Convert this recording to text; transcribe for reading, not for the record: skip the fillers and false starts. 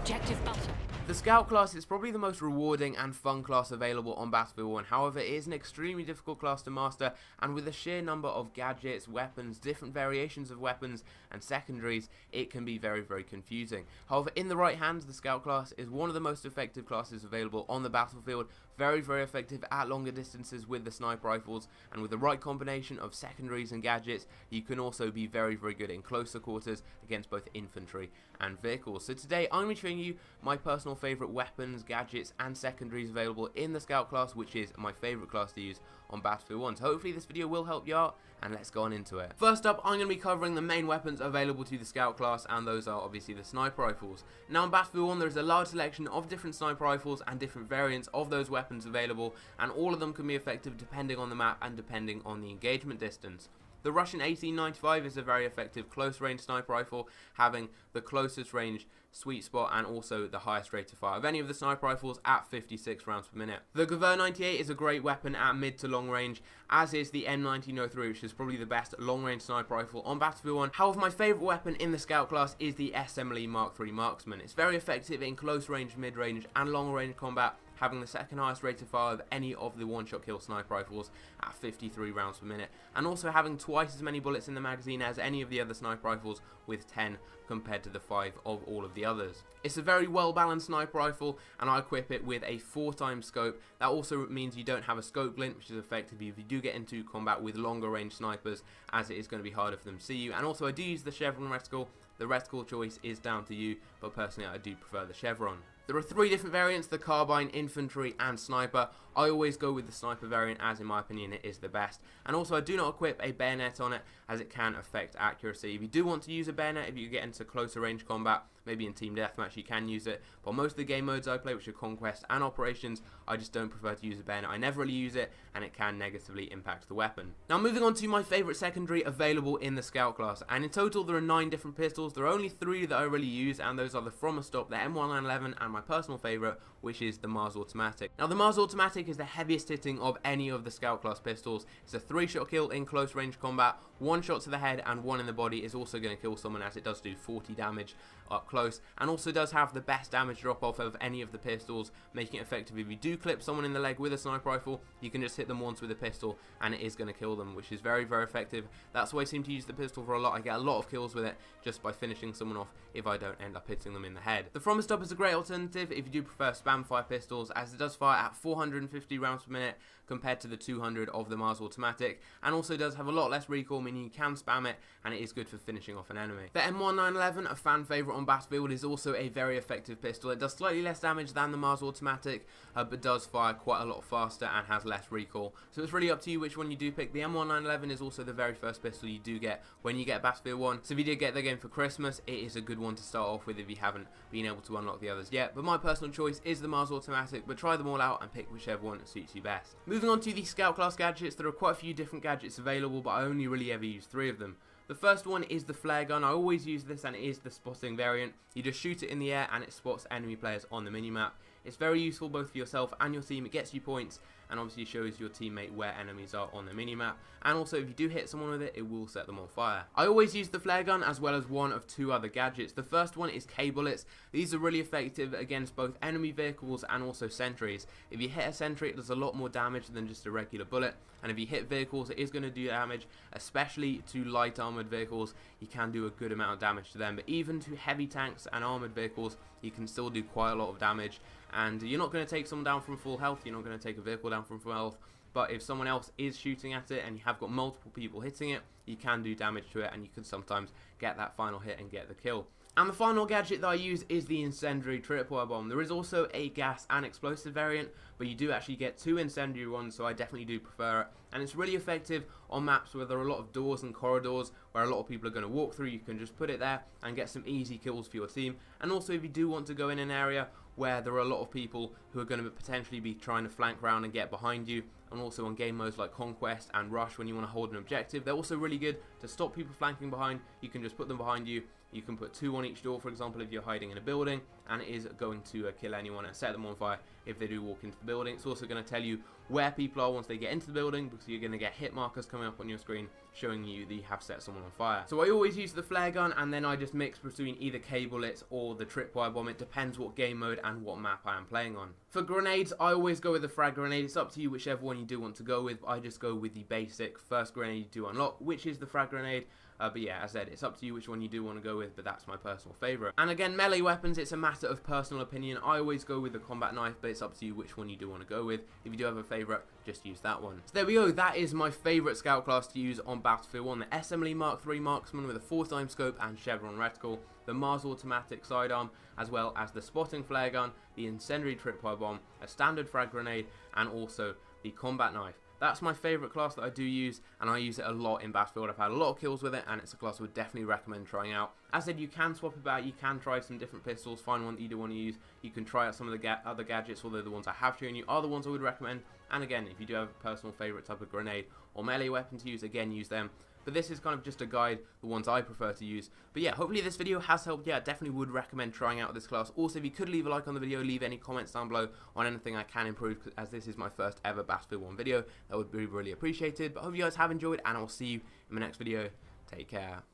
Objective butter. The Scout class is probably the most rewarding and fun class available on Battlefield 1, however it is an extremely difficult class to master, and with the sheer number of gadgets, weapons, different variations of weapons and secondaries, it can be very confusing. However, in the right hands, the Scout class is one of the most effective classes available on the battlefield, very effective at longer distances with the sniper rifles, and with the right combination of secondaries and gadgets, you can also be very good in closer quarters against both infantry and vehicles. So today I'm going to be showing you my personal favourite weapons, gadgets and secondaries available in the Scout class, which is my favourite class to use on Battlefield 1. So hopefully this video will help you out, and let's go on into it. First up, I'm going to be covering the main weapons available to the Scout class, and those are obviously the sniper rifles. Now in Battlefield 1 there is a large selection of different sniper rifles and different variants of those weapons available, and all of them can be effective depending on the map and depending on the engagement distance. The Russian 1895 is a very effective close range sniper rifle, having the closest range sweet spot and also the highest rate of fire of any of the sniper rifles at 56 rounds per minute. The Gewehr 98 is a great weapon at mid to long range, as is the M1903, which is probably the best long range sniper rifle on Battlefield 1. However, my favourite weapon in the Scout class is the SMLE Mark III Marksman. It's very effective in close range, mid range and long range combat, having the second highest rate of fire of any of the one-shot kill sniper rifles at 53 rounds per minute, and also having twice as many bullets in the magazine as any of the other sniper rifles, with 10 compared to the 5 of all of the others. It's a very well balanced sniper rifle, and I equip it with a 4x scope. That also means you don't have a scope glint, which is effective if you do get into combat with longer range snipers, as it is going to be harder for them to see you. And also I do use the Chevron reticle. The reticle choice is down to you, but personally I do prefer the Chevron. There are 3 different variants: the carbine, infantry and sniper. I always go with the sniper variant, as in my opinion it is the best. And also I do not equip a bayonet on it, as it can affect accuracy. If you do want to use a bayonet, if you get into closer range combat, maybe in team deathmatch, you can use it, but most of the game modes I play, which are conquest and operations, I just don't prefer to use a bayonet. I never really use it, and it can negatively impact the weapon. Now moving on to my favourite secondary available in the Scout class, and in total there are 9 different pistols. There are only 3 that I really use, and those are the From a Stop, the M1911 and my personal favourite, which is the Mars Automatic. Now the Mars Automatic is the heaviest hitting of any of the Scout class pistols. It's a 3-shot kill in close range combat. 1 shot to the head and 1 in the body is also going to kill someone, as it does do 40 damage up close, and also does have the best damage drop off of any of the pistols, making it effective if you do clip someone in the leg with a sniper rifle. You can just hit them once with a pistol and it is going to kill them, which is very effective. That's why I seem to use the pistol for a lot. I get a lot of kills with it just by finishing someone off if I don't end up hitting them in the head. The From a Stop is a great alternative if you do prefer spam fire pistols, as it does fire at 450 rounds per minute compared to the 200 of the Mars Automatic, and also does have a lot less recoil, meaning you can spam it and it is good for finishing off an enemy. The M1911, a fan favourite on Battlefield, is also a very effective pistol. It does slightly less damage than the Mars Automatic, but does fire quite a lot faster and has less recoil. So it's really up to you which one you do pick. The M1911 is also the very first pistol you do get when you get Battlefield 1. So if you did get the game for Christmas, it is a good one to start off with if you haven't been able to unlock the others yet. But my personal choice is the Mars Automatic, but try them all out and pick whichever one suits you best. Moving on to the Scout class gadgets, there are quite a few different gadgets available, but I only really ever use 3 of them. The first one is the flare gun. I always use this, and it is the spotting variant. You just shoot it in the air and it spots enemy players on the minimap. It's very useful both for yourself and your team. It gets you points and obviously shows your teammate where enemies are on the minimap. And also if you do hit someone with it, it will set them on fire. I always use the flare gun as well as one of 2 other gadgets. The first one is K-bullets. These are really effective against both enemy vehicles and also sentries. If you hit a sentry, it does a lot more damage than just a regular bullet. And if you hit vehicles, it is going to do damage, especially to light armoured vehicles. You can do a good amount of damage to them, but even to heavy tanks and armoured vehicles, you can still do quite a lot of damage. And you're not going to take someone down from full health, you're not going to take a vehicle down from full health, but if someone else is shooting at it and you have got multiple people hitting it, you can do damage to it, and you can sometimes get that final hit and get the kill. And the final gadget that I use is the incendiary tripwire bomb. There is also a gas and explosive variant, but you do actually get 2 incendiary ones, so I definitely do prefer it. And it's really effective on maps where there are a lot of doors and corridors where a lot of people are going to walk through. You can just put it there and get some easy kills for your team. And also if you do want to go in an area where there are a lot of people who are going to potentially be trying to flank round and get behind you, and also on game modes like Conquest and Rush when you want to hold an objective, they're also really good to stop people flanking behind. You can just put them behind you. You can put 2 on each door, for example, if you're hiding in a building, and it is going to kill anyone and set them on fire if they do walk into the building. It's also going to tell you where people are once they get into the building, because you're going to get hit markers coming up on your screen showing you that you have set someone on fire. So I always use the flare gun, and then I just mix between either K-Bullets or the tripwire bomb. It depends what game mode and what map I am playing on. For grenades, I always go with the frag grenade. It's up to you whichever one you do want to go with. I just go with the basic first grenade you do unlock, which is the frag grenade. But yeah, as I said, it's up to you which one you do want to go with, but that's my personal favourite. And again, melee weapons, it's a matter of personal opinion. I always go with the combat knife, but it's up to you which one you do want to go with. If you do have a favourite, just use that one. So there we go, that is my favourite scout class to use on Battlefield 1. The SMLE Mark III Marksman with a 4x scope and chevron reticle, the Mars automatic sidearm, as well as the spotting flare gun, the incendiary tripwire bomb, a standard frag grenade, and also the combat knife. That's my favourite class that I do use, and I use it a lot in Battlefield. I've had a lot of kills with it, and it's a class I would definitely recommend trying out. As I said, you can swap about, you can try some different pistols, find one that you do want to use. You can try out some of the other gadgets, although the ones I have shown you are the ones I would recommend. And again, if you do have a personal favourite type of grenade or melee weapon to use, again, use them. But this is kind of just a guide, the ones I prefer to use. But yeah, hopefully this video has helped. Yeah, I definitely would recommend trying out this class. Also, if you could leave a like on the video, leave any comments down below on anything I can improve, as this is my first ever Battlefield 1 video. That would be really appreciated. But I hope you guys have enjoyed, and I will see you in my next video. Take care.